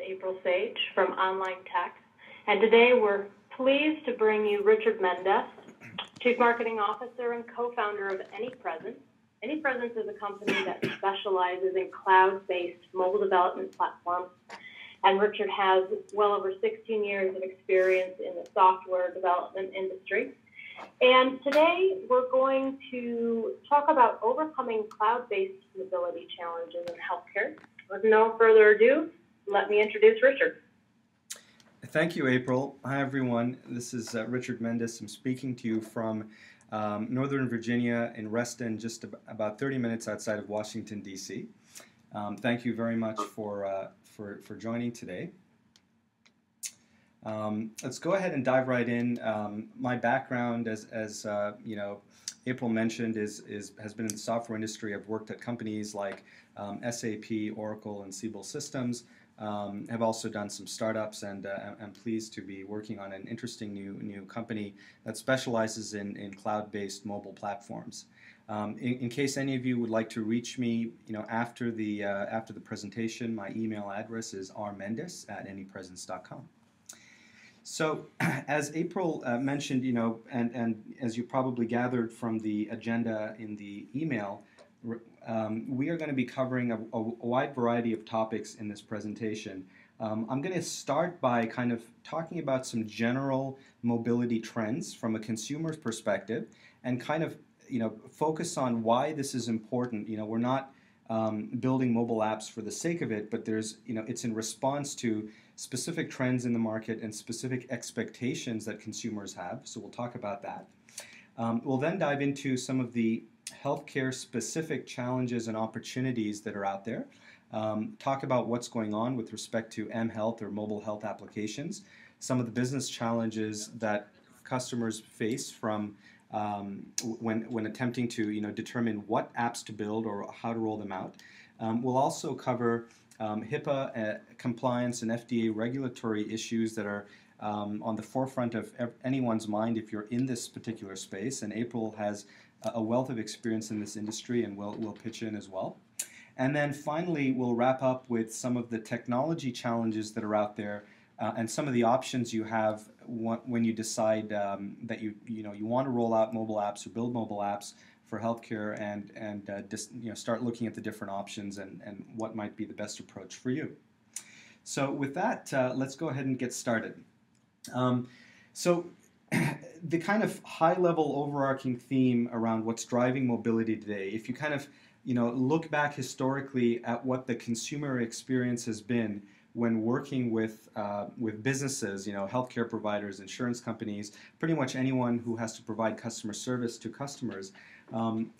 April Sage from Online Tech, and today we're pleased to bring you Richard Mendis, Chief Marketing Officer and co-founder of AnyPresence. AnyPresence is a company that specializes in cloud-based mobile development platforms, and Richard has well over 16 years of experience in the software development industry. And today we're going to talk about overcoming cloud-based mobility challenges in healthcare. With no further ado, let me introduce Richard. Thank you, April. Hi, everyone. This is Richard Mendis. I'm speaking to you from Northern Virginia in Reston, just about 30 minutes outside of Washington, D.C. Thank you very much for joining today. Let's go ahead and dive right in. My background, as you know, April mentioned, has been in the software industry. I've worked at companies like SAP, Oracle, and Siebel Systems. Have also done some startups, and I'm pleased to be working on an interesting new company that specializes in cloud-based mobile platforms. In case any of you would like to reach me, after the presentation, my email address is rmendis@anypresence.com. So, as April mentioned, and as you probably gathered from the agenda in the email, we are going to be covering a wide variety of topics in this presentation. I'm going to start by kind of talking about some general mobility trends from a consumer's perspective, and kind of focus on why this is important. We're not building mobile apps for the sake of it, but it's in response to specific trends in the market and specific expectations that consumers have. So we'll talk about that. We'll then dive into some of the healthcare specific challenges and opportunities that are out there. Talk about what's going on with respect to mHealth or mobile health applications, some of the business challenges that customers face from when attempting to determine what apps to build or how to roll them out. We'll also cover HIPAA compliance and FDA regulatory issues that are on the forefront of anyone's mind if you're in this particular space, and April has a wealth of experience in this industry, and we'll pitch in as well. And then finally, we'll wrap up with some of the technology challenges that are out there, and some of the options you have when you decide that you want to roll out mobile apps or build mobile apps for healthcare, and start looking at the different options and what might be the best approach for you. So with that, let's go ahead and get started. So the kind of high-level overarching theme around what's driving mobility today, if you kind of look back historically at what the consumer experience has been when working with businesses, healthcare providers, insurance companies, pretty much anyone who has to provide customer service to customers. In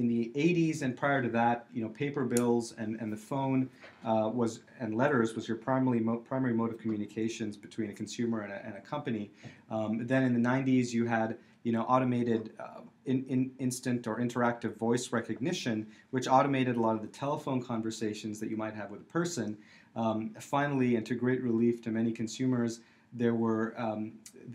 the 80s and prior to that, paper bills and the phone and letters was your primary mode of communications between a consumer and a company. Then in the 90s, you had automated instant or interactive voice recognition, which automated a lot of the telephone conversations that you might have with a person. Finally, and to great relief to many consumers, there were,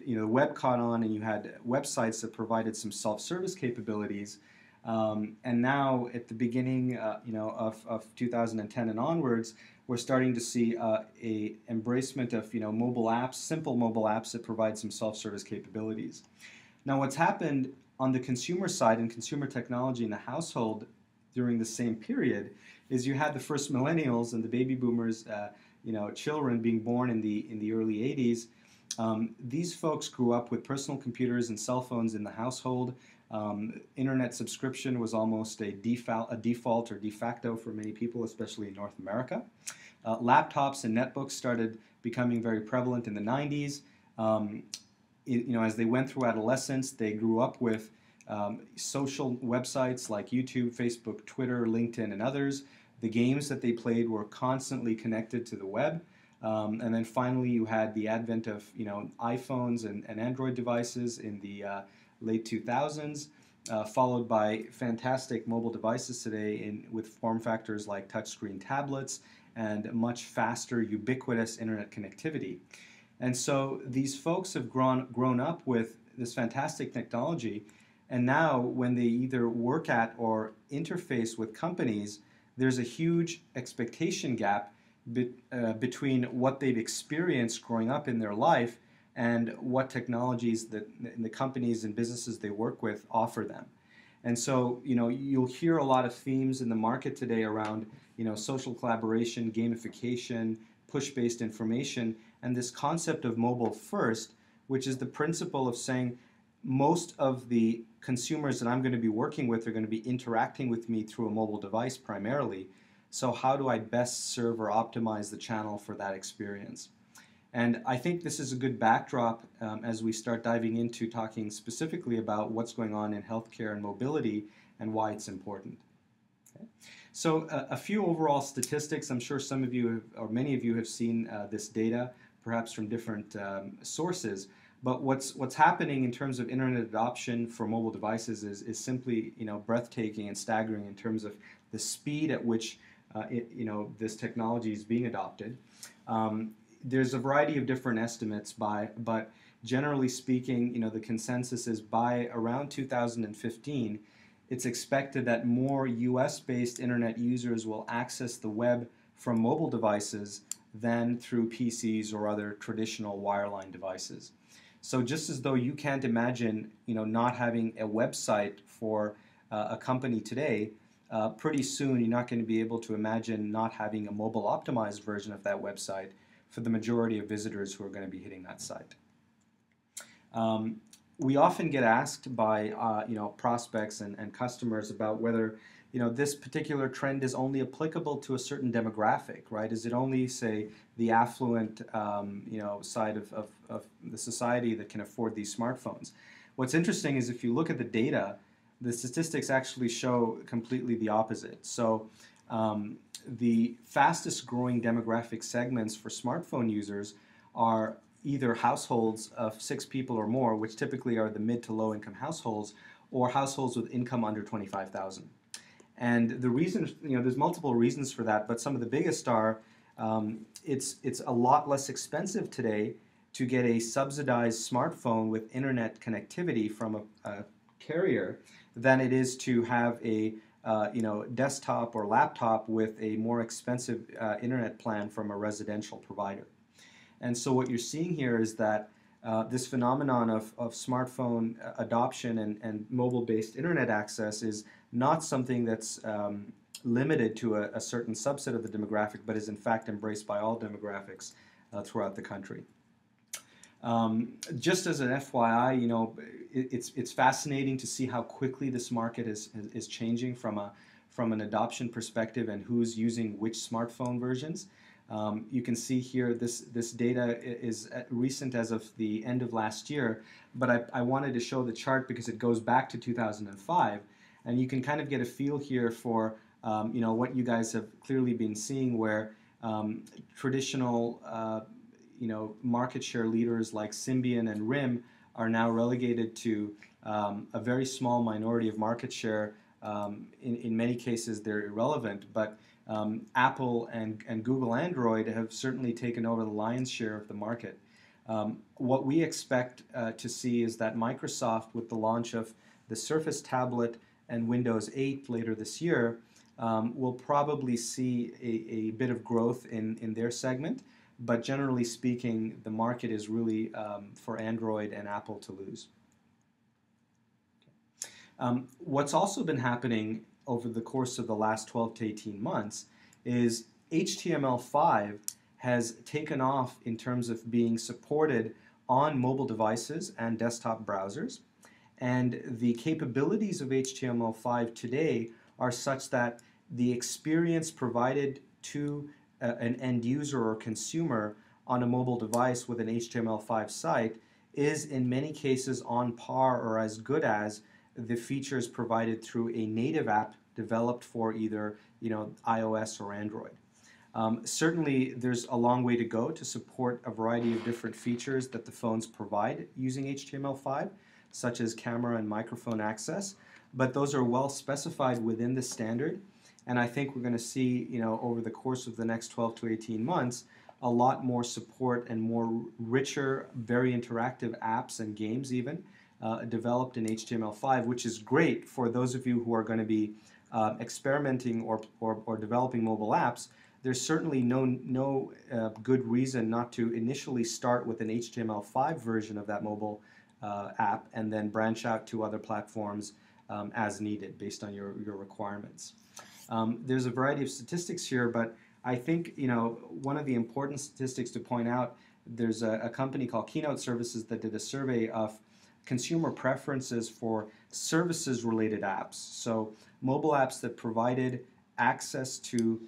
the web caught on, and you had websites that provided some self-service capabilities. And now, at the beginning, of 2010 and onwards, we're starting to see a embracement of mobile apps, simple mobile apps that provide some self-service capabilities. Now, what's happened on the consumer side and consumer technology in the household during the same period is you had the first millennials and the baby boomers, children being born in the early 80s. These folks grew up with personal computers and cell phones in the household. Internet subscription was almost a default or de facto for many people, especially in North America. Laptops and netbooks started becoming very prevalent in the 90s. As they went through adolescence, they grew up with social websites like YouTube, Facebook, Twitter, LinkedIn, and others. The games that they played were constantly connected to the web. And then finally, you had the advent of iPhones and Android devices in the late 2000s, followed by fantastic mobile devices today with form factors like touchscreen tablets and much faster, ubiquitous internet connectivity. And so these folks have grown up with this fantastic technology, and now when they either work at or interface with companies, there's a huge expectation gap between what they've experienced growing up in their life and what technologies that the companies and businesses they work with offer them. And so, you'll hear a lot of themes in the market today around, social collaboration, gamification, push-based information, and this concept of mobile first, which is the principle of saying most of the consumers that I'm going to be working with are going to be interacting with me through a mobile device primarily. So how do I best serve or optimize the channel for that experience? And I think this is a good backdrop as we start diving into talking specifically about what's going on in healthcare and mobility and why it's important. Okay. So a few overall statistics. I'm sure some of you or many of you have seen this data, perhaps from different sources. But what's happening in terms of internet adoption for mobile devices is simply breathtaking and staggering in terms of the speed at which this technology is being adopted. There's a variety of different estimates but generally speaking, the consensus is by around 2015, it's expected that more US-based internet users will access the web from mobile devices than through PCs or other traditional wireline devices. So just as though you can't imagine, not having a website for a company today, pretty soon you're not going to be able to imagine not having a mobile optimized version of that website for the majority of visitors who are going to be hitting that site. We often get asked by prospects and customers about whether this particular trend is only applicable to a certain demographic, right? Is it only, say, the affluent side of the society that can afford these smartphones? What's interesting is if you look at the data, the statistics actually show completely the opposite. So the fastest growing demographic segments for smartphone users are either households of 6 people or more, which typically are the mid to low income households, or households with income under 25,000. And the reason, there's multiple reasons for that, but some of the biggest are it's a lot less expensive today to get a subsidized smartphone with internet connectivity from a carrier than it is to have a desktop or laptop with a more expensive internet plan from a residential provider. And so what you're seeing here is that this phenomenon of smartphone adoption and mobile-based internet access is not something that's limited to a certain subset of the demographic, but is in fact embraced by all demographics throughout the country. Just as an FYI, it's fascinating to see how quickly this market is changing from an adoption perspective and who's using which smartphone versions. You can see here this data is recent as of the end of last year, but I wanted to show the chart because it goes back to 2005, and you can kind of get a feel here for what you guys have clearly been seeing, where traditional market share leaders like Symbian and RIM are now relegated to a very small minority of market share. In many cases, they're irrelevant, but Apple and Google Android have certainly taken over the lion's share of the market. What we expect to see is that Microsoft, with the launch of the Surface tablet and Windows 8 later this year, will probably see a bit of growth in their segment. But generally speaking, the market is really for Android and Apple to lose. What's also been happening over the course of the last 12 to 18 months is HTML5 has taken off in terms of being supported on mobile devices and desktop browsers. And the capabilities of HTML5 today are such that the experience provided to an end user or consumer on a mobile device with an HTML5 site is in many cases on par or as good as the features provided through a native app developed for either iOS or Android. Certainly there's a long way to go to support a variety of different features that the phones provide using HTML5, such as camera and microphone access, but those are well specified within the standard. And I think we're going to see, over the course of the next 12 to 18 months, a lot more support and more richer, very interactive apps and games even developed in HTML5, which is great for those of you who are going to be experimenting or developing mobile apps, there's certainly no good reason not to initially start with an HTML5 version of that mobile app and then branch out to other platforms as needed based on your requirements. There's a variety of statistics here, but I think one of the important statistics to point out, there's a company called Keynote Services that did a survey of consumer preferences for services-related apps. So mobile apps that provided access to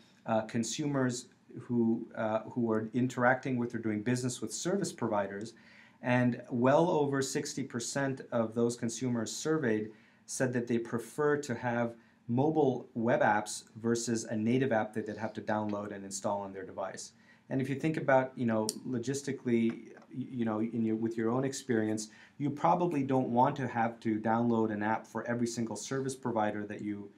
consumers who are interacting with or doing business with service providers, and well over 60% of those consumers surveyed said that they prefer to have mobile web apps versus a native app that they'd have to download and install on their device. And if you think about, logistically, with your own experience, you probably don't want to have to download an app for every single service provider that you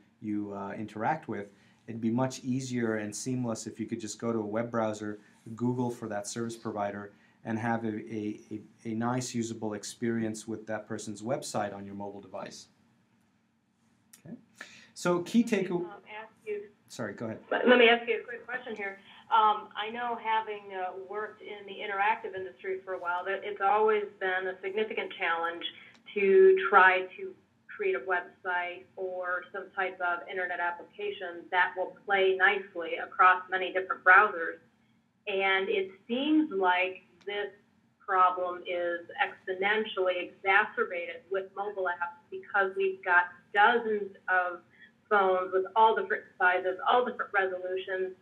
interact with. It'd be much easier and seamless if you could just go to a web browser, Google for that service provider, and have a nice usable experience with that person's website on your mobile device. Okay. So key takeaway. Sorry, go ahead. Let me ask you a quick question here. I know, having worked in the interactive industry for a while, that it's always been a significant challenge to try to create a website or some type of internet application that will play nicely across many different browsers. And it seems like this problem is exponentially exacerbated with mobile apps because we've got dozens of phones with all different sizes, all different resolutions,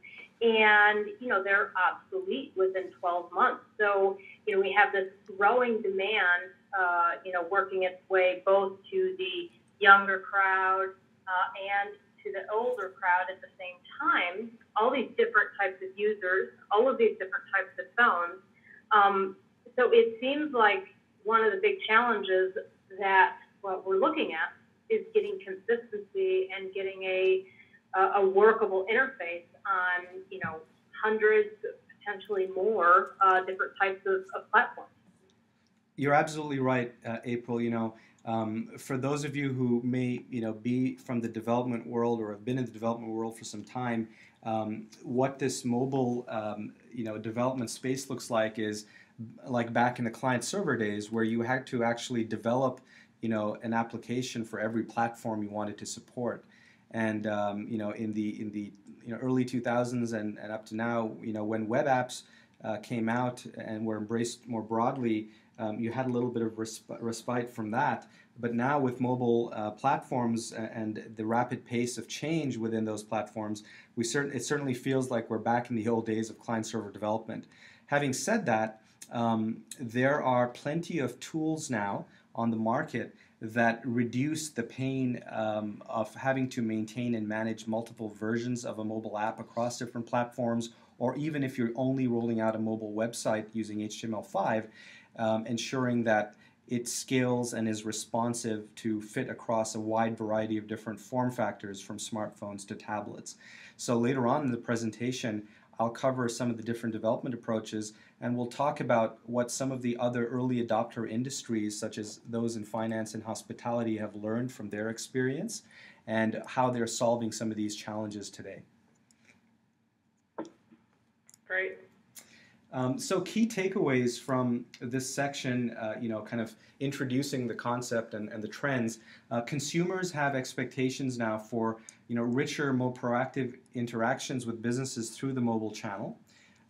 and they're obsolete within 12 months. So we have this growing demand, working its way both to the younger crowd and to the older crowd at the same time. All these different types of users, all of these different types of phones. So it seems like one of the big challenges that what we're looking at is getting consistency and getting a workable interface on, hundreds, potentially more different types of platforms. You're absolutely right, April. For those of you who may, be from the development world or have been in the development world for some time, what this mobile, development space looks like is like back in the client-server days, where you had to actually develop, an application for every platform you wanted to support. And in the early 2000s and up to now, when web apps came out and were embraced more broadly, you had a little bit of respite from that. But now with mobile platforms and the rapid pace of change within those platforms, it certainly feels like we're back in the old days of client-server development. Having said that, there are plenty of tools now on the market that reduce the pain of having to maintain and manage multiple versions of a mobile app across different platforms, or even if you're only rolling out a mobile website using HTML5, ensuring that it scales and is responsive to fit across a wide variety of different form factors from smartphones to tablets. So later on in the presentation, I'll cover some of the different development approaches, and we'll talk about what some of the other early adopter industries, such as those in finance and hospitality, have learned from their experience and how they're solving some of these challenges today. Great. So key takeaways from this section, kind of introducing the concept and the trends. Consumers have expectations now for, richer, more proactive interactions with businesses through the mobile channel.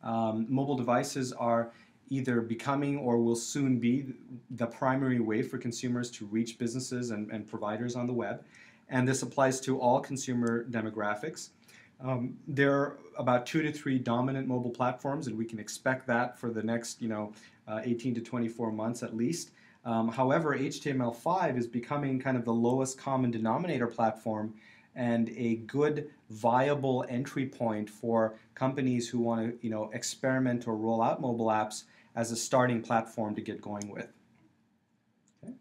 Mobile devices are either becoming or will soon be the primary way for consumers to reach businesses and providers on the web. And this applies to all consumer demographics. There are about 2 to 3 dominant mobile platforms, and we can expect that for the next 18 to 24 months at least. However, HTML5 is becoming kind of the lowest common denominator platform and a good, viable entry point for companies who want to experiment or roll out mobile apps as a starting platform to get going with. Okay.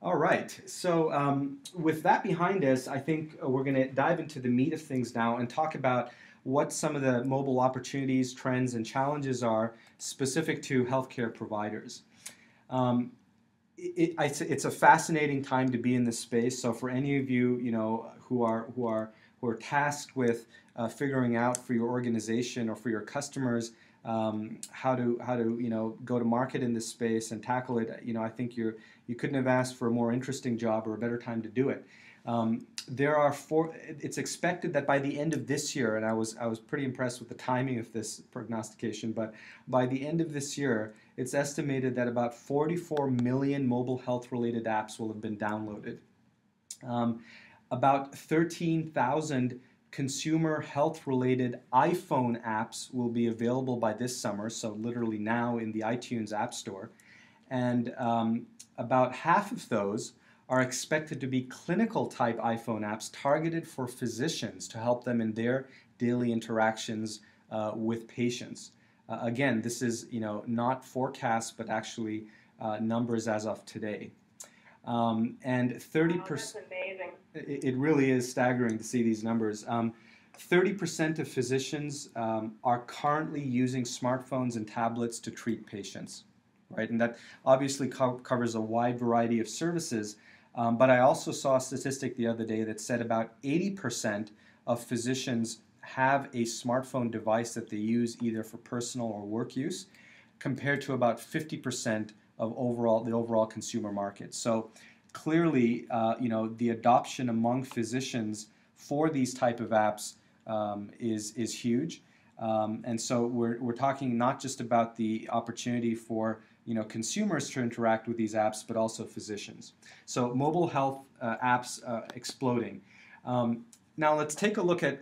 All right, so with that behind us, I think we're going to dive into the meat of things now and talk about what some of the mobile opportunities, trends, and challenges are specific to healthcare providers. It's a fascinating time to be in this space. So for any of you, who are tasked with figuring out for your organization or for your customers how to go to market in this space and tackle it. I think you couldn't have asked for a more interesting job or a better time to do it. It's expected that by the end of this year, and I was pretty impressed with the timing of this prognostication, but by the end of this year, it's estimated that about 44 million mobile health-related apps will have been downloaded. About 13,000 consumer health-related iPhone apps will be available by this summer, so literally now in the iTunes App Store. And about half of those are expected to be clinical-type iPhone apps targeted for physicians to help them in their daily interactions with patients. Again, this is not forecasts, but actually numbers as of today. And 30%. Wow, that's amazing. It really is staggering to see these numbers. 30% of physicians are currently using smartphones and tablets to treat patients, right? And that obviously covers a wide variety of services. But I also saw a statistic the other day that said about 80% of physicians have a smartphone device that they use either for personal or work use, compared to about 50% of the overall consumer market. So clearly, the adoption among physicians for these type of apps is huge. And so we're talking not just about the opportunity for consumers to interact with these apps, but also physicians. So mobile health apps exploding. Now let's take a look at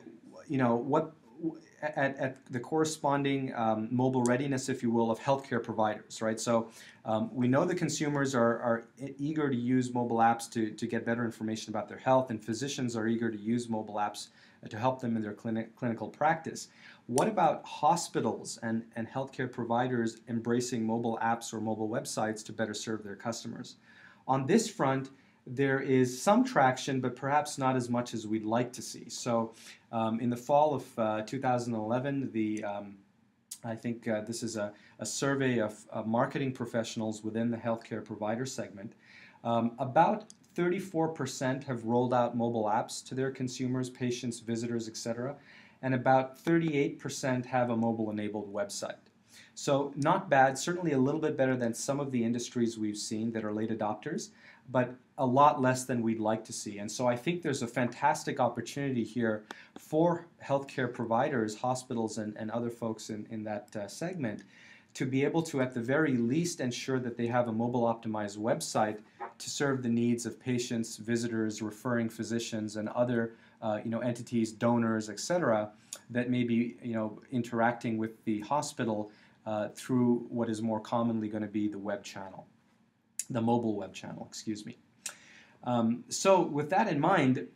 at the corresponding mobile readiness, if you will, of healthcare providers, right? So we know the consumers are eager to use mobile apps to get better information about their health, and physicians are eager to use mobile apps to help them in their clinical practice. What about hospitals and healthcare providers embracing mobile apps or mobile websites to better serve their customers? On this front, there is some traction, but perhaps not as much as we'd like to see. So in the fall of 2011, I think this is a survey of marketing professionals within the healthcare provider segment. About 34% have rolled out mobile apps to their consumers, patients, visitors, etc., and about 38% have a mobile-enabled website. So not bad, certainly a little bit better than some of the industries we've seen that are late adopters, but a lot less than we'd like to see. And so I think there's a fantastic opportunity here for healthcare providers, hospitals, and other folks in that segment to be able to, at the very least, ensure that they have a mobile-optimized website to serve the needs of patients, visitors, referring physicians, and other entities, donors, etc., that may be interacting with the hospital through what is more commonly going to be the web channel, the mobile web channel, excuse me. So with that in mind,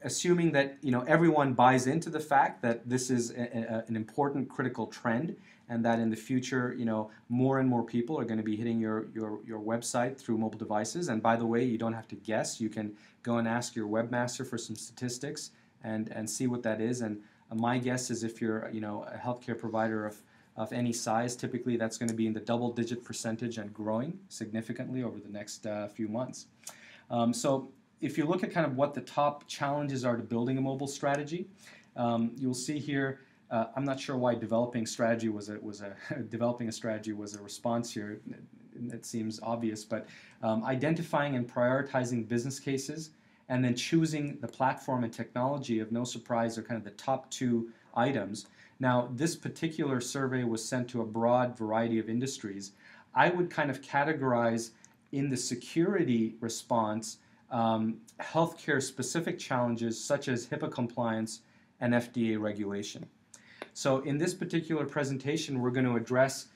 assuming that everyone buys into the fact that this is an important critical trend, and that in the future more and more people are going to be hitting your website through mobile devices. And by the way, you don't have to guess. You can go and ask your webmaster for some statistics and see what that is. And my guess is if you're a healthcare provider of any size, typically that's going to be in the double-digit percentage and growing significantly over the next few months. So if you look at kind of what the top challenges are to building a mobile strategy, you'll see here. I'm not sure why developing a strategy was a response here. It seems obvious, but identifying and prioritizing business cases, and then choosing the platform and technology, of no surprise, are kind of the top two items. Now, this particular survey was sent to a broad variety of industries. I would kind of categorize in the security response healthcare-specific challenges such as HIPAA compliance and FDA regulation. So in this particular presentation, we're going to address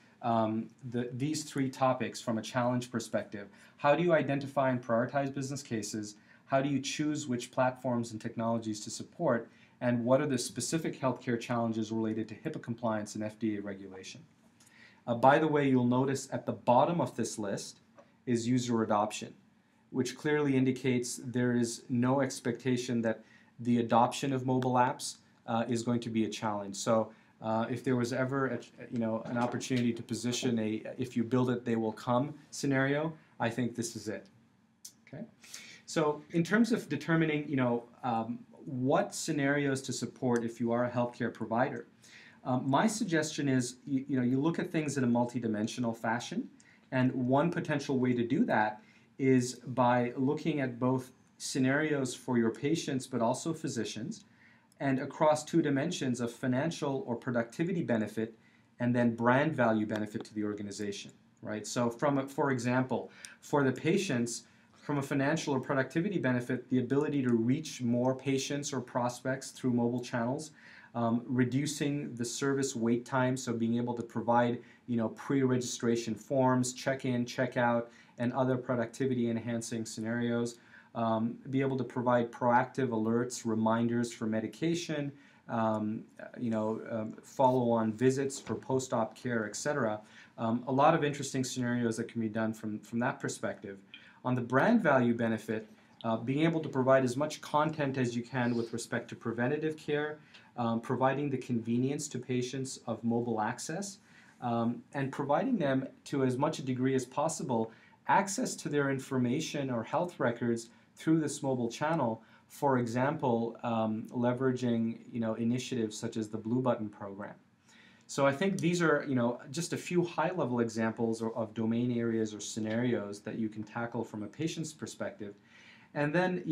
these three topics from a challenge perspective. How do you identify and prioritize business cases? How do you choose which platforms and technologies to support? And what are the specific healthcare challenges related to HIPAA compliance and FDA regulation? By the way, you'll notice at the bottom of this list is user adoption, which clearly indicates there is no expectation that the adoption of mobile apps is going to be a challenge. So if there was ever an opportunity to position a "if you build it, they will come" scenario, I think this is it. Okay. So in terms of determining what scenarios to support if you are a healthcare provider? My suggestion is you look at things in a multidimensional fashion, and one potential way to do that is by looking at both scenarios for your patients but also physicians, and across two dimensions of financial or productivity benefit and then brand value benefit to the organization, right? So for example, for the patients, from a financial or productivity benefit, the ability to reach more patients or prospects through mobile channels, reducing the service wait time, so being able to provide pre-registration forms, check-in, check-out, and other productivity enhancing scenarios, be able to provide proactive alerts, reminders for medication, follow-on visits for post-op care, etc. A lot of interesting scenarios that can be done from that perspective. On the brand value benefit, being able to provide as much content as you can with respect to preventative care, providing the convenience to patients of mobile access, and providing them to as much a degree as possible access to their information or health records through this mobile channel. For example, leveraging initiatives such as the Blue Button program. So I think these are just a few high-level examples of domain areas or scenarios that you can tackle from a patient's perspective. And then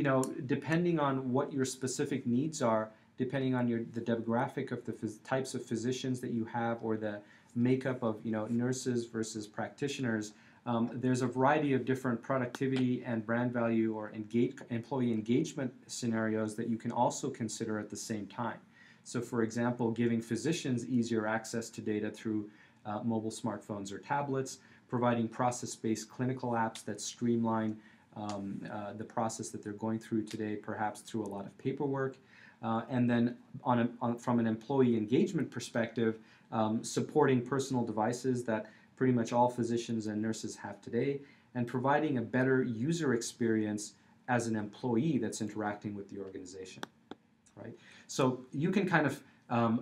depending on what your specific needs are, depending on the demographic of the types of physicians that you have or the makeup of nurses versus practitioners, there's a variety of different productivity and brand value or employee engagement scenarios that you can also consider at the same time. So for example, giving physicians easier access to data through mobile smartphones or tablets, providing process-based clinical apps that streamline the process that they're going through today, perhaps through a lot of paperwork. And then from an employee engagement perspective, supporting personal devices that pretty much all physicians and nurses have today, and providing a better user experience as an employee that's interacting with the organization, right? So you can kind of,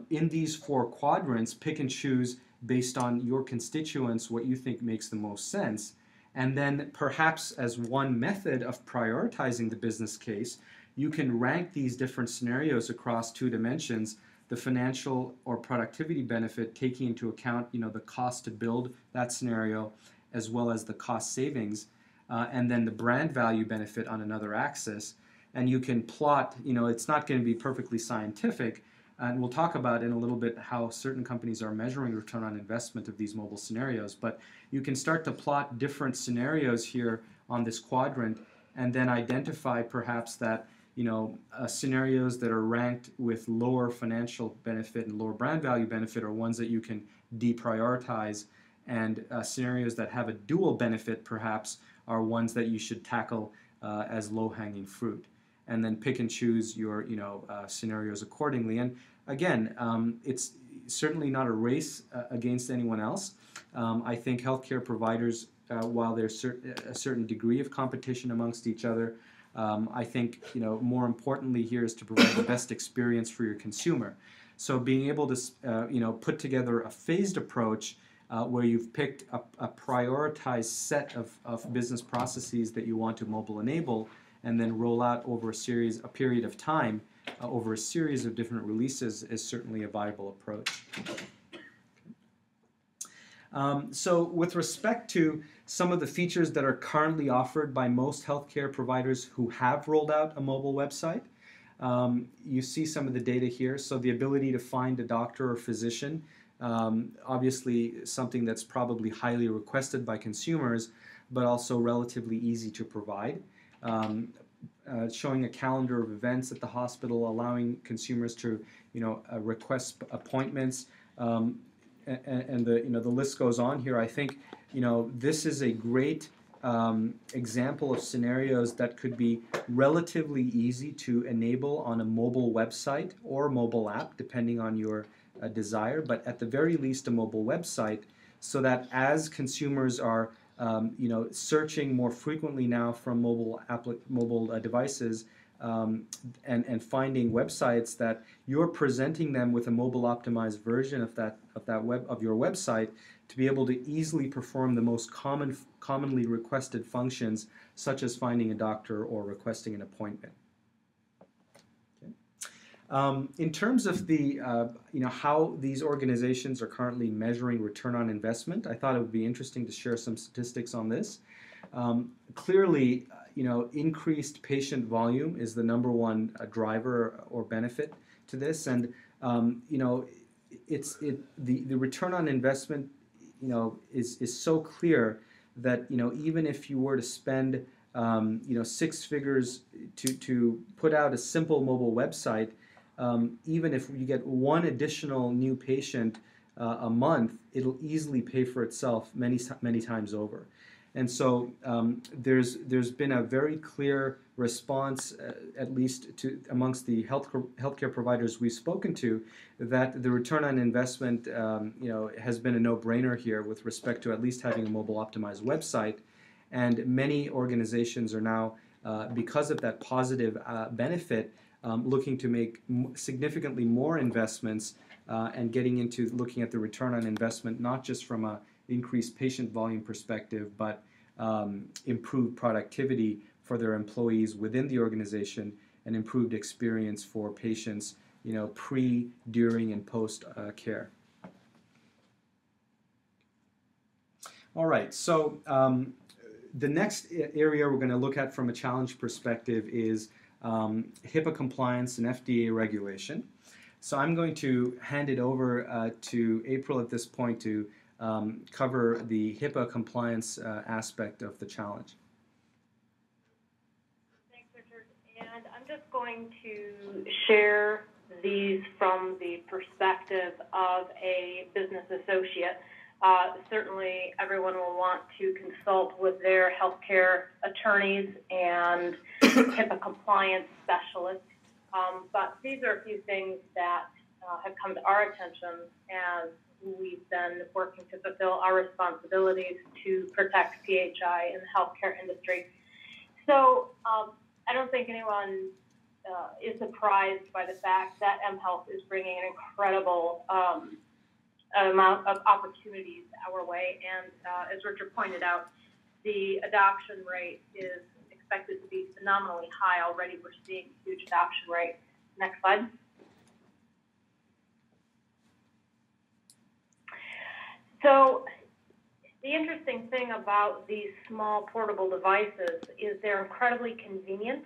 in these four quadrants, pick and choose based on your constituents what you think makes the most sense. And then perhaps as one method of prioritizing the business case, you can rank these different scenarios across two dimensions, the financial or productivity benefit, taking into account the cost to build that scenario, as well as the cost savings, and then the brand value benefit on another axis. And you can plot, it's not going to be perfectly scientific, and we'll talk about in a little bit how certain companies are measuring return on investment of these mobile scenarios, but you can start to plot different scenarios here on this quadrant and then identify perhaps that scenarios that are ranked with lower financial benefit and lower brand value benefit are ones that you can deprioritize, and scenarios that have a dual benefit perhaps are ones that you should tackle as low-hanging fruit, and then pick and choose your scenarios accordingly. And again, it's certainly not a race against anyone else. I think healthcare providers, while there's a certain degree of competition amongst each other, I think more importantly here is to provide the best experience for your consumer. So being able to put together a phased approach where you've picked a prioritized set of business processes that you want to mobile enable, and then roll out over a period of time, over a series of different releases, is certainly a viable approach. So with respect to some of the features that are currently offered by most healthcare providers who have rolled out a mobile website, you see some of the data here. So the ability to find a doctor or physician, obviously something that's probably highly requested by consumers, but also relatively easy to provide. Showing a calendar of events at the hospital, allowing consumers to request appointments, and the list goes on here. I think this is a great example of scenarios that could be relatively easy to enable on a mobile website or mobile app, depending on your desire, but at the very least a mobile website, so that as consumers are searching more frequently now from mobile devices, and finding websites, that you're presenting them with a mobile optimized version of your website to be able to easily perform the most commonly requested functions, such as finding a doctor or requesting an appointment. Okay. In terms of the, how these organizations are currently measuring return on investment, I thought it would be interesting to share some statistics on this. Clearly, increased patient volume is the number one driver or benefit to this, and the return on investment, is so clear that even if you were to spend 6 figures to put out a simple mobile website, even if you get one additional new patient a month, it'll easily pay for itself many times over. And so there's been a very clear response, at least amongst the healthcare providers we've spoken to, that the return on investment has been a no-brainer here with respect to at least having a mobile optimized website. And many organizations are now, because of that positive benefit, looking to make significantly more investments and getting into looking at the return on investment, not just from a increased patient volume perspective, but improved productivity for their employees within the organization and improved experience for patients, pre, during, and post care. All right, so the next area we're going to look at from a challenge perspective is HIPAA compliance and FDA regulation. So I'm going to hand it over to April at this point to cover the HIPAA compliance aspect of the challenge. Thanks, Richard. And I'm just going to share these from the perspective of a business associate. Certainly, everyone will want to consult with their healthcare attorneys and HIPAA compliance specialists. But these are a few things that have come to our attention as we've been working to fulfill our responsibilities to protect PHI in the healthcare industry. So I don't think anyone is surprised by the fact that mHealth is bringing an incredible amount of opportunities our way. And as Richard pointed out, the adoption rate is expected to be phenomenally high already. We're seeing huge adoption rate. Next slide. So the interesting thing about these small portable devices is they're incredibly convenient,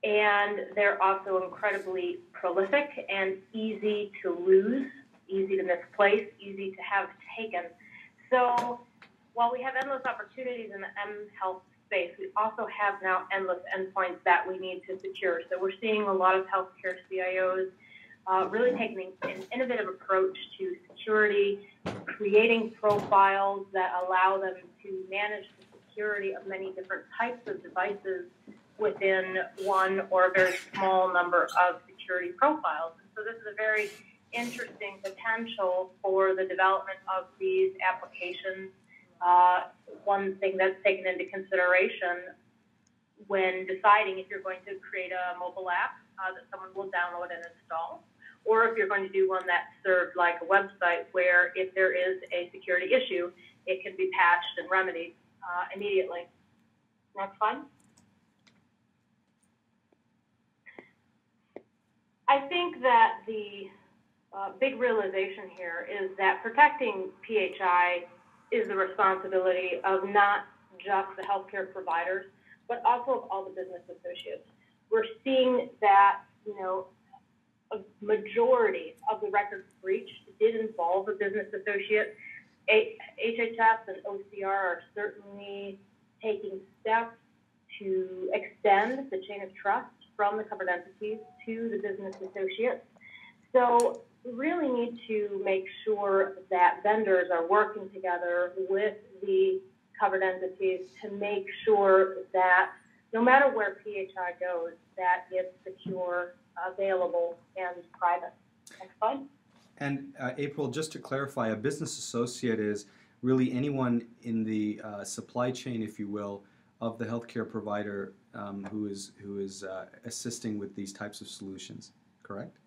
and they're also incredibly prolific and easy to lose, easy to misplace, easy to have taken. So while we have endless opportunities in the mHealth space, we also have now endless endpoints that we need to secure. So we're seeing a lot of healthcare CIOs really taking an innovative approach to security, creating profiles that allow them to manage the security of many different types of devices within one or a very small number of security profiles. And so this is a very interesting potential for the development of these applications. One thing that's taken into consideration when deciding if you're going to create a mobile app that someone will download and install, or if you're going to do one that's served like a website where if there is a security issue, it can be patched and remedied immediately. Next slide. I think that the big realization here is that protecting PHI is the responsibility of not just the healthcare providers, but also of all the business associates. We're seeing that, a majority of the records breached did involve a business associate. HHS and OCR are certainly taking steps to extend the chain of trust from the covered entities to the business associates. So we really need to make sure that vendors are working together with the covered entities to make sure that no matter where PHI goes, that it's secure, available, and private. Next slide. And April, just to clarify, a business associate is really anyone in the supply chain, if you will, of the healthcare provider who is assisting with these types of solutions, correct?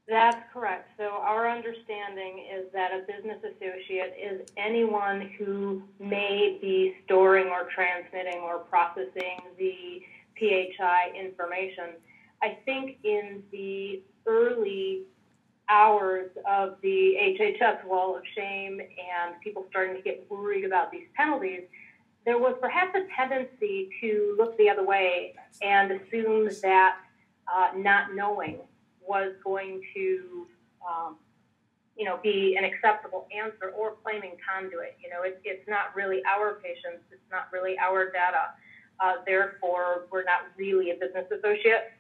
That's correct. So our understanding is that a business associate is anyone who may be storing or transmitting or processing the PHI information. I think in the early hours of the HHS wall of shame and people starting to get worried about these penalties, there was perhaps a tendency to look the other way and assume that not knowing was going to, be an acceptable answer, or claiming conduit. It's not really our patients, it's not really our data. Therefore, we're not really a business associate.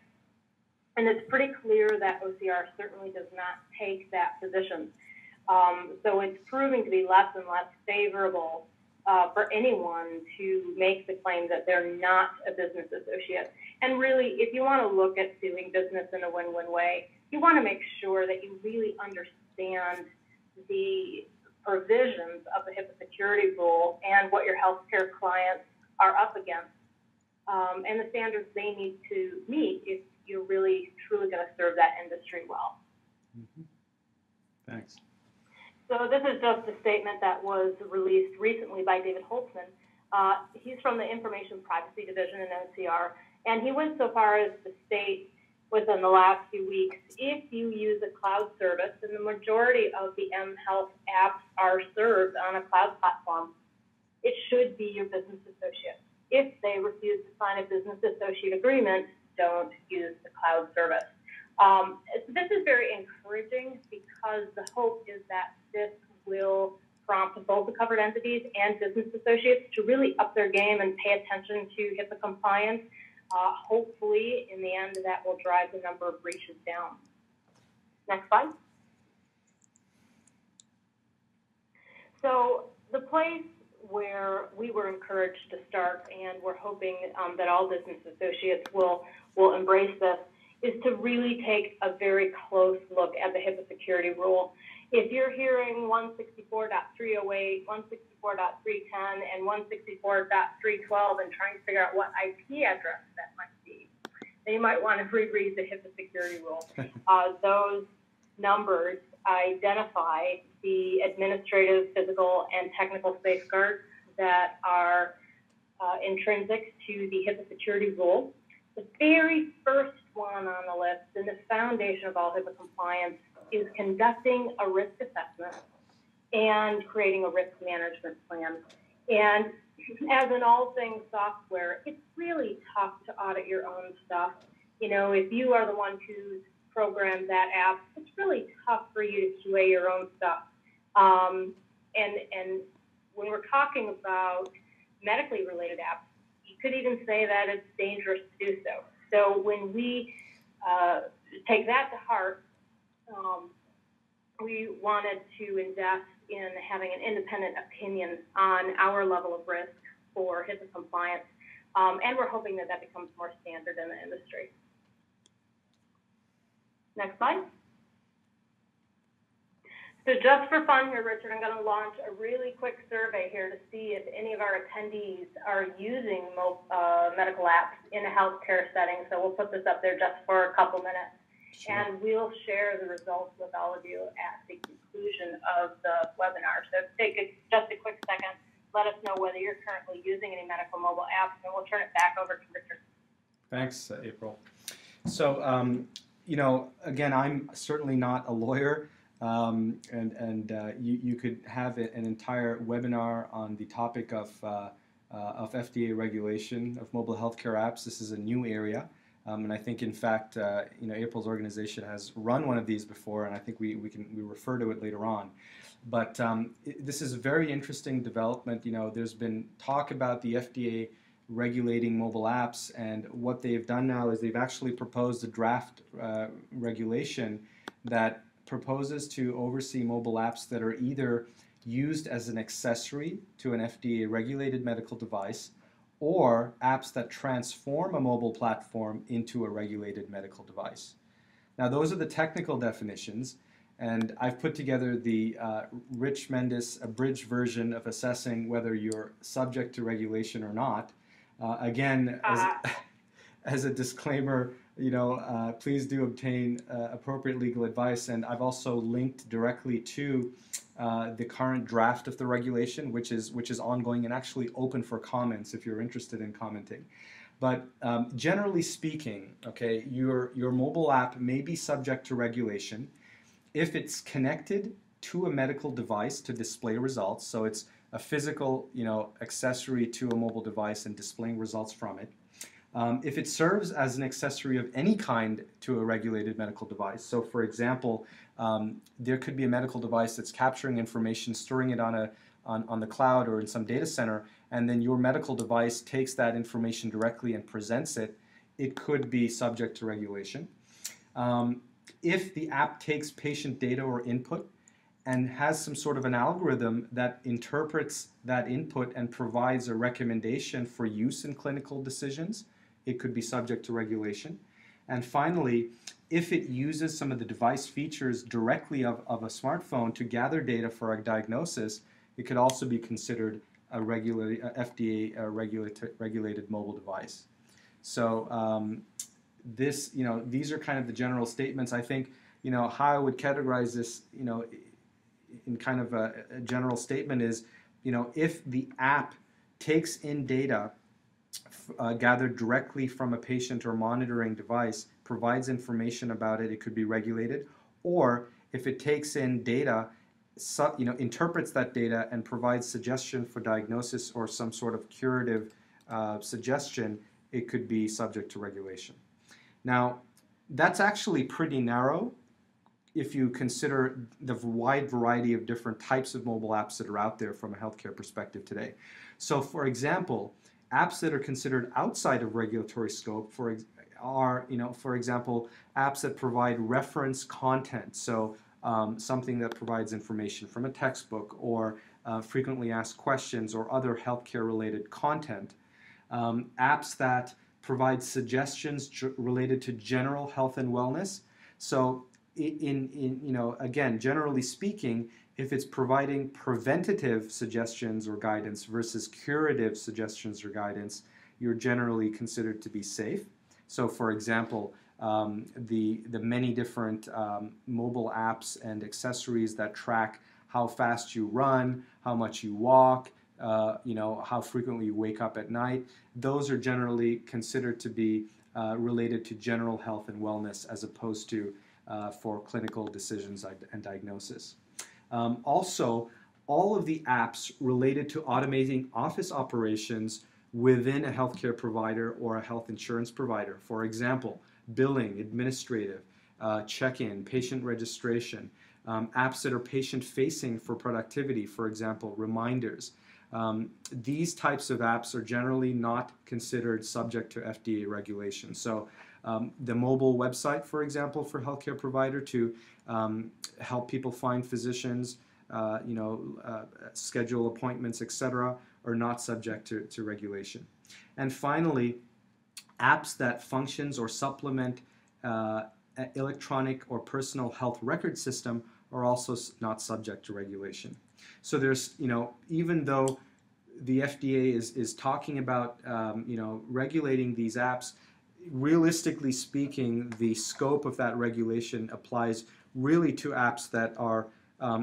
And it's pretty clear that OCR certainly does not take that position. So it's proving to be less and less favorable for anyone to make the claim that they're not a business associate. And really, if you want to look at doing business in a win-win way, you want to make sure that you really understand the provisions of the HIPAA security rule and what your healthcare clients are up against, and the standards they need to meet if you're really truly going to serve that industry well. Mm-hmm. Thanks. So this is just a statement that was released recently by David Holtzman. He's from the Information Privacy Division in OCR, and he went so far as to state within the last few weeks, if you use a cloud service, and the majority of the mHealth apps are served on a cloud platform, it should be your business associate. If they refuse to sign a business associate agreement, don't use the cloud service. This is very encouraging because the hope is that this will prompt both the covered entities and business associates to really up their game and pay attention to HIPAA compliance. Hopefully, in the end, that will drive the number of breaches down. Next slide. So the place where we were encouraged to start, and we're hoping that all business associates will embrace this, is to really take a very close look at the HIPAA security rule. If you're hearing 164.308, 164.310, and 164.312 and trying to figure out what IP address that might be, then you might want to reread the HIPAA security rule. Those numbers identify the administrative, physical, and technical safeguards that are intrinsic to the HIPAA security rule. The very first one on the list, and the foundation of all HIPAA compliance, is conducting a risk assessment and creating a risk management plan. And as in all things software, it's really tough to audit your own stuff. If you are the one who's programmed that app, it's really tough for you to QA your own stuff. And when we're talking about medically related apps, you could even say that it's dangerous to do so. So when we take that to heart, we wanted to invest in having an independent opinion on our level of risk for HIPAA compliance, and we're hoping that becomes more standard in the industry. Next slide. So just for fun here, Richard, I'm going to launch a really quick survey here to see if any of our attendees are using medical apps in a healthcare setting. So we'll put this up there just for a couple minutes. Sure. And we'll share the results with all of you at the conclusion of the webinar. So take just a quick second. Let us know whether you're currently using any medical mobile apps, and we'll turn it back over to Richard. Thanks, April. So, again, I'm certainly not a lawyer, you could have an entire webinar on the topic of FDA regulation of mobile healthcare apps. This is a new area. And I think, in fact, April's organization has run one of these before, and I think we refer to it later on. But this is a very interesting development. There's been talk about the FDA regulating mobile apps, and what they've done now is they've actually proposed a draft regulation that proposes to oversee mobile apps that are either used as an accessory to an FDA-regulated medical device, or apps that transform a mobile platform into a regulated medical device. Now, those are the technical definitions, and I've put together the Rich Mendis abridged version of assessing whether you're subject to regulation or not. Again, as a disclaimer, please do obtain appropriate legal advice, and I've also linked directly to the current draft of the regulation, which is ongoing and actually open for comments if you're interested in commenting. But generally speaking, okay, your mobile app may be subject to regulation if it's connected to a medical device to display results. So it's a physical, accessory to a mobile device and displaying results from it. If it serves as an accessory of any kind to a regulated medical device, so for example, there could be a medical device that's capturing information, storing it on the cloud or in some data center, and then your medical device takes that information directly and presents it, it could be subject to regulation. If the app takes patient data or input and has some sort of an algorithm that interprets that input and provides a recommendation for use in clinical decisions, it could be subject to regulation. And finally, if it uses some of the device features directly of a smartphone to gather data for a diagnosis, it could also be considered a FDA regulated mobile device. So these are kind of the general statements. I think, how I would categorize this, in kind of a general statement is, if the app takes in data gathered directly from a patient or monitoring device, provides information about it, it could be regulated. Or if it takes in data, interprets that data and provides suggestion for diagnosis or some sort of curative suggestion, it could be subject to regulation. Now, that's actually pretty narrow if you consider the wide variety of different types of mobile apps that are out there from a healthcare perspective today. So, for example, apps that are considered outside of regulatory scope are, for example, apps that provide reference content. So, something that provides information from a textbook or frequently asked questions or other healthcare-related content. Apps that provide suggestions related to general health and wellness. So, again, generally speaking, if it's providing preventative suggestions or guidance versus curative suggestions or guidance, you're generally considered to be safe. So, for example, the many different mobile apps and accessories that track how fast you run, how much you walk, how frequently you wake up at night, those are generally considered to be related to general health and wellness as opposed to for clinical decisions and diagnosis. Also, all of the apps related to automating office operations within a healthcare provider or a health insurance provider. For example, billing, administrative, check-in, patient registration, apps that are patient-facing for productivity, for example, reminders. These types of apps are generally not considered subject to FDA regulation. So the mobile website, for example, for healthcare provider to help people find physicians, schedule appointments, etc., are not subject to regulation. And finally, apps that functions or supplement electronic or personal health record system are also not subject to regulation. So there's, even though the FDA is talking about, regulating these apps, realistically speaking, the scope of that regulation applies really to apps that are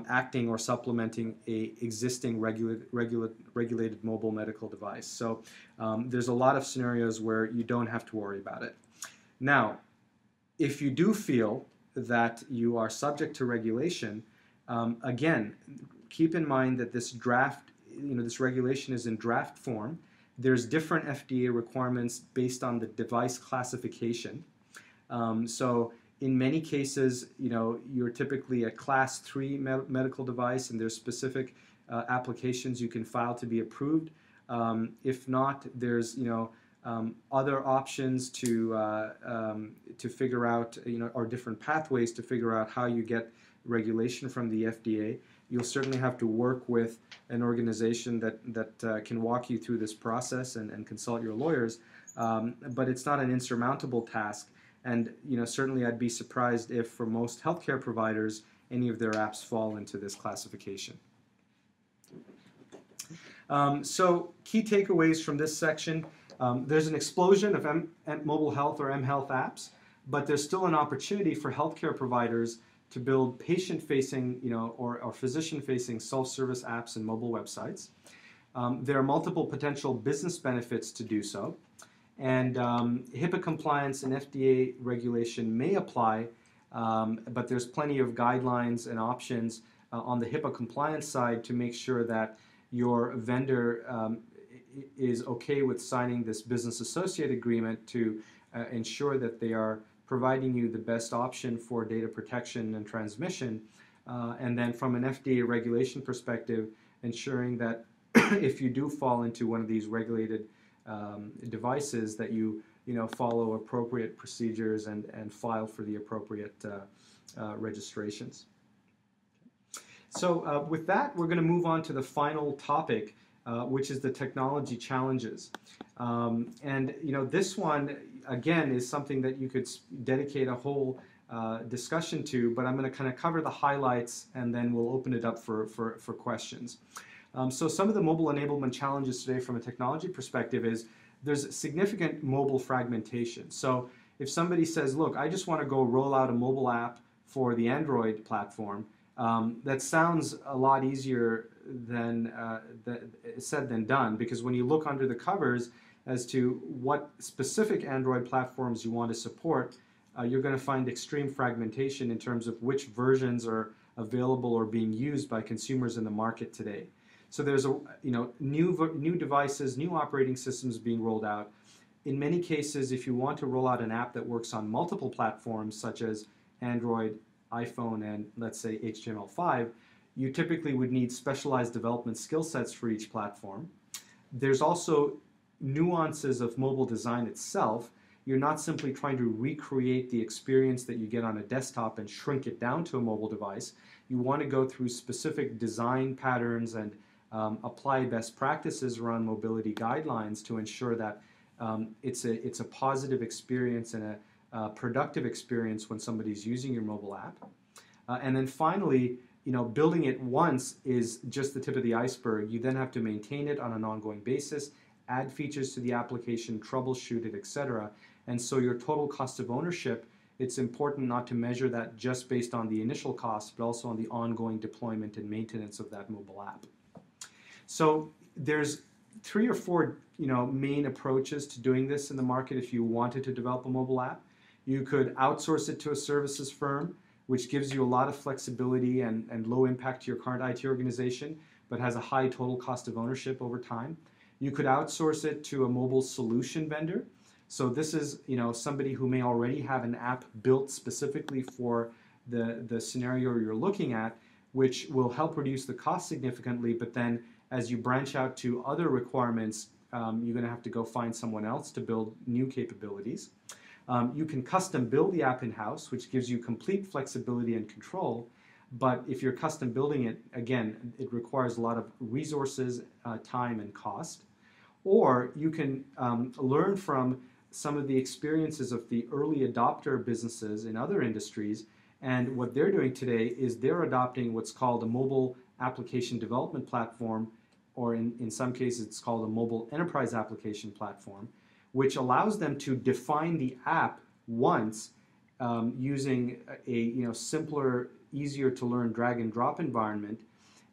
acting or supplementing a existing regulated mobile medical device. So there's a lot of scenarios where you don't have to worry about it. Now, if you do feel that you are subject to regulation, again, keep in mind that this draft, this regulation is in draft form. There's different FDA requirements based on the device classification. So in many cases, you're typically a class 3 medical device, and there's specific applications you can file to be approved. If not, there's other options to figure out, or different pathways to figure out how you get regulation from the FDA. You'll certainly have to work with an organization that can walk you through this process and consult your lawyers, but it's not an insurmountable task. And certainly I'd be surprised if for most healthcare providers any of their apps fall into this classification. So key takeaways from this section. There's an explosion of mobile health or mHealth apps, but there's still an opportunity for healthcare providers to build patient-facing, or physician-facing self-service apps and mobile websites. There are multiple potential business benefits to do so. And HIPAA compliance and FDA regulation may apply, but there's plenty of guidelines and options on the HIPAA compliance side to make sure that your vendor is okay with signing this business associate agreement to ensure that they are providing you the best option for data protection and transmission. And then from an FDA regulation perspective, ensuring that if you do fall into one of these regulated devices, that you follow appropriate procedures and file for the appropriate registrations. So with that, we're going to move on to the final topic, which is the technology challenges. And this one, again, is something that you could dedicate a whole discussion to, but I'm going to kind of cover the highlights and then we'll open it up for questions. So some of the mobile enablement challenges today from a technology perspective is there's significant mobile fragmentation. So if somebody says, look, I just want to go roll out a mobile app for the Android platform, that sounds a lot easier than said than done, because when you look under the covers as to what specific Android platforms you want to support, you're going to find extreme fragmentation in terms of which versions are available or being used by consumers in the market today. So there's new devices, new operating systems being rolled out. In many cases, if you want to roll out an app that works on multiple platforms, such as Android, iPhone, and let's say HTML5, you typically would need specialized development skill sets for each platform. There's also nuances of mobile design itself. You're not simply trying to recreate the experience that you get on a desktop and shrink it down to a mobile device. You want to go through specific design patterns and apply best practices around mobility guidelines to ensure that it's a positive experience and a productive experience when somebody's using your mobile app. And then finally, building it once is just the tip of the iceberg. You then have to maintain it on an ongoing basis, add features to the application, troubleshoot it, etc. And so your total cost of ownership, it's important not to measure that just based on the initial cost, but also on the ongoing deployment and maintenance of that mobile app. So there's 3 or 4 main approaches to doing this in the market if you wanted to develop a mobile app. You could outsource it to a services firm, which gives you a lot of flexibility and low impact to your current IT organization, but has a high total cost of ownership over time. You could outsource it to a mobile solution vendor. So this is somebody who may already have an app built specifically for the scenario you're looking at, which will help reduce the cost significantly, but then as you branch out to other requirements, you're going to have to go find someone else to build new capabilities. You can custom build the app in-house, which gives you complete flexibility and control. But if you're custom building it, again, it requires a lot of resources, time, and cost. Or you can learn from some of the experiences of the early adopter businesses in other industries. And what they're doing today is they're adopting what's called a mobile application development platform, or in some cases it's called a mobile enterprise application platform, which allows them to define the app once using a simpler, easier to learn drag and drop environment,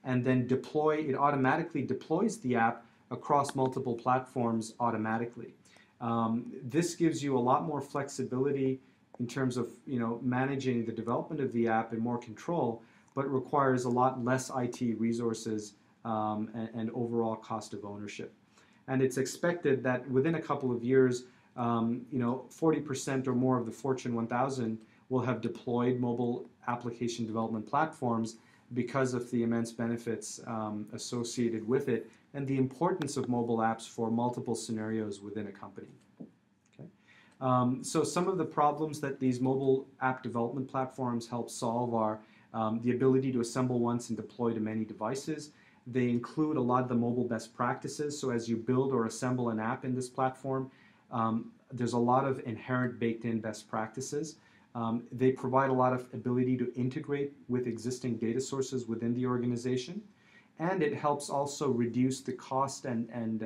and then it automatically deploys the app across multiple platforms automatically. This gives you a lot more flexibility in terms of managing the development of the app and more control, but requires a lot less IT resources and overall cost of ownership. And it's expected that within a couple of years, 40% or more of the Fortune 1000 will have deployed mobile application development platforms because of the immense benefits associated with it and the importance of mobile apps for multiple scenarios within a company. Okay? So some of the problems that these mobile app development platforms help solve are the ability to assemble once and deploy to many devices. They include a lot of the mobile best practices. So as you build or assemble an app in this platform, there's a lot of inherent baked-in best practices. They provide a lot of ability to integrate with existing data sources within the organization. And it helps also reduce the cost and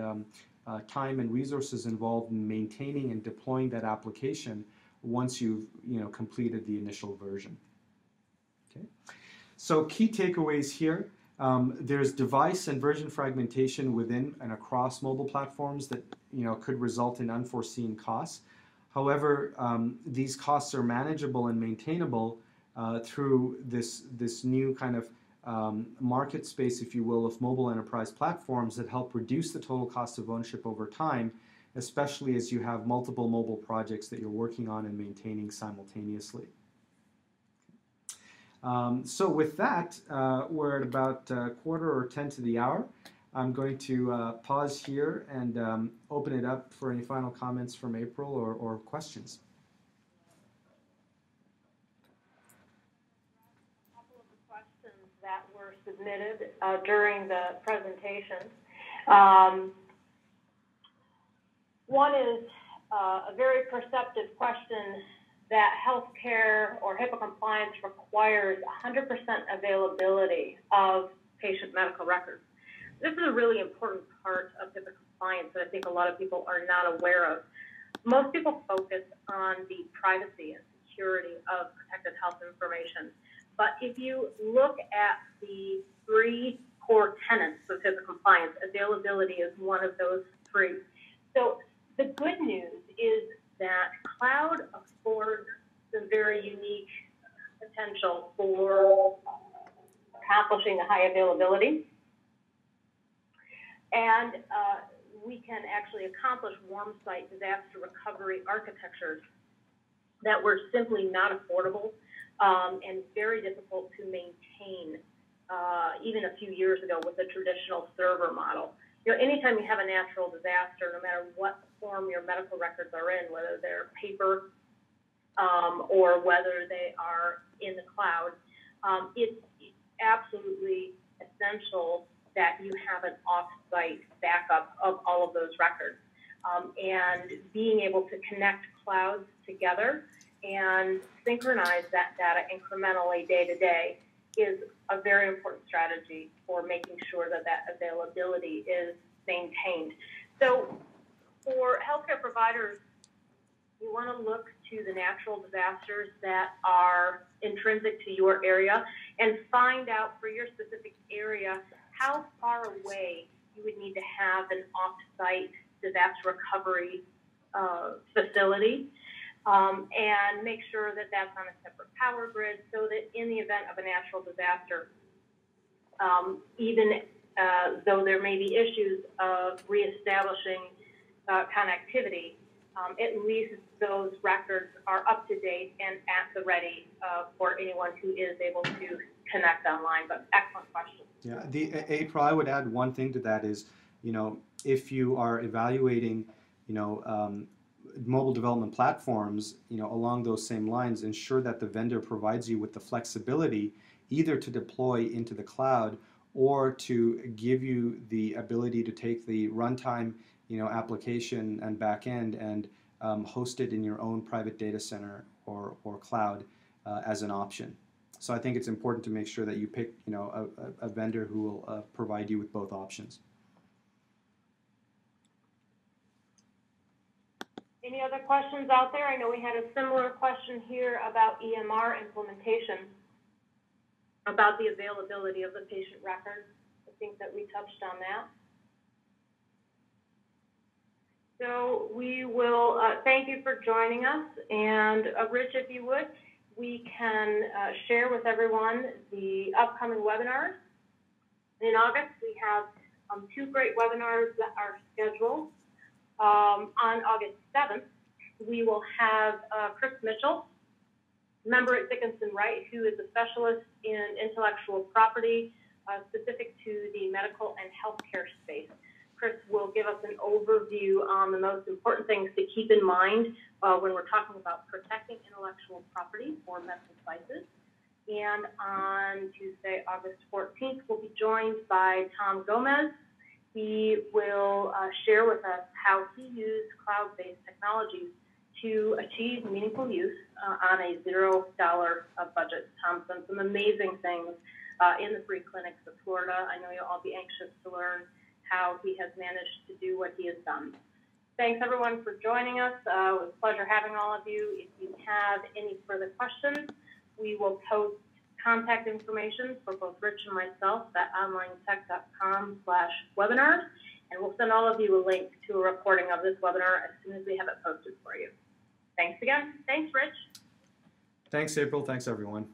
time and resources involved in maintaining and deploying that application once you've completed the initial version. Okay. So key takeaways here. There's device and version fragmentation within and across mobile platforms that could result in unforeseen costs. However, these costs are manageable and maintainable through this new kind of market space, if you will, of mobile enterprise platforms that help reduce the total cost of ownership over time, especially as you have multiple mobile projects that you're working on and maintaining simultaneously. So with that, we're at about 9:45 to the hour. I'm going to pause here and open it up for any final comments from April or questions. A couple of the questions that were submitted during the presentation. One is a very perceptive question that healthcare or HIPAA compliance requires 100% availability of patient medical records. This is a really important part of HIPAA compliance that I think a lot of people are not aware of. Most people focus on the privacy and security of protected health information. But if you look at the 3 core tenets of HIPAA compliance, availability is one of those 3. So the good news is that cloud affords some very unique potential for accomplishing a high availability. And we can actually accomplish warm site disaster recovery architectures that were simply not affordable and very difficult to maintain even a few years ago with a traditional server model. Anytime you have a natural disaster, no matter what form your medical records are in, whether they're paper or whether they are in the cloud, it's absolutely essential that you have an off-site backup of all of those records. And being able to connect clouds together and synchronize that data incrementally day to day is a very important strategy for making sure that that availability is maintained. So for healthcare providers, you want to look to the natural disasters that are intrinsic to your area and find out for your specific area how far away you would need to have an off-site disaster recovery facility, and make sure that that's on a separate power grid so that in the event of a natural disaster, even though there may be issues of reestablishing connectivity, at least those records are up to date and at the ready for anyone who is able to connect online. But excellent question. Yeah, April, I would add one thing to that is, if you are evaluating, mobile development platforms, along those same lines, ensure that the vendor provides you with the flexibility either to deploy into the cloud or to give you the ability to take the runtime, application and backend and host it in your own private data center or cloud as an option. So I think it's important to make sure that you pick, a vendor who will provide you with both options. Any other questions out there? I know we had a similar question here about EMR implementation, about the availability of the patient records. I think that we touched on that. So we will thank you for joining us. And Rich, if you would, we can share with everyone the upcoming webinars. In August, we have 2 great webinars that are scheduled. On August 7th, we will have Chris Mitchell, member at Dickinson Wright, who is a specialist in intellectual property specific to the medical and healthcare space. Chris will give us an overview on the most important things to keep in mind when we're talking about protecting intellectual property for medical devices. And on Tuesday, August 14th, we'll be joined by Tom Gomez. He will share with us how he used cloud-based technologies to achieve meaningful use on a $0 budget. Tom's done some amazing things in the free clinics of Florida. I know you'll all be anxious to learn how he has managed to do what he has done. Thanks, everyone, for joining us. It was a pleasure having all of you. If you have any further questions, we will post contact information for both Rich and myself at onlinetech.com/webinars, and we'll send all of you a link to a recording of this webinar as soon as we have it posted for you. Thanks again. Thanks, Rich. Thanks, April. Thanks, everyone.